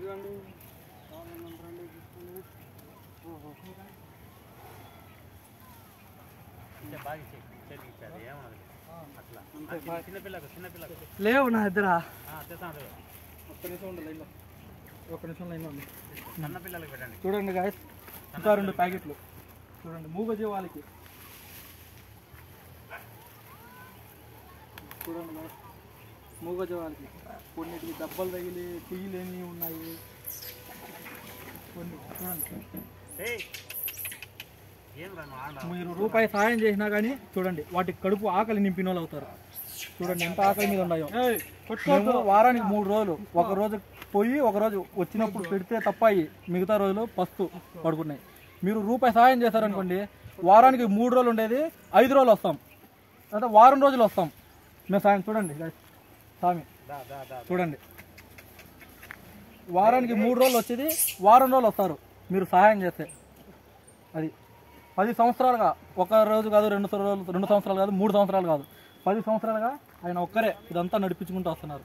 చూడండి లేవు నా ఇద్దరా ఒక్క నిమిషం లైన్లో ఉంది. చిన్న పిల్లలకి పెట్టండి. చూడండి గాయస్, ఇంకా 2 ప్యాకెట్లు చూడండి మూగజీవాలకి. చూడండి గాయస్, మూగజీవాలకి కొన్నిటికి దెబ్బలు తగిలి తీయలేని ఉన్నాయి. కొన్ని చూడండి, మీరు రూపాయి సాయం చేసినా కానీ చూడండి వాటికి కడుపు ఆకలి నింపిన వాళ్ళు అవుతారు. చూడండి ఎంత ఆకలి మీద ఉన్నాయో. మేము వారానికి 3 రోజులు, ఒక రోజు పోయి ఒక రోజు వచ్చినప్పుడు పెడితే తప్పాయి, మిగతా రోజులు పస్తు పడుకున్నాయి. మీరు రూపాయి సాయం చేశారనుకోండి, వారానికి 3 రోజులు ఉండేది 5 రోజులు వస్తాం, అంటే వారం రోజులు వస్తాం మేము సాయం. చూడండి స్వామి, చూడండి వారానికి 3 రోజులు వచ్చేది వారం రోజులు వస్తారు మీరు సహాయం చేస్తే. అది 10 సంవత్సరాలుగా, ఒక రోజు కాదు, 2 సంవత్సరాలు కాదు, 3 సంవత్సరాలు కాదు, 10 సంవత్సరాలుగా ఆయన ఒక్కరే ఇదంతా నడిపించుకుంటూ వస్తున్నారు.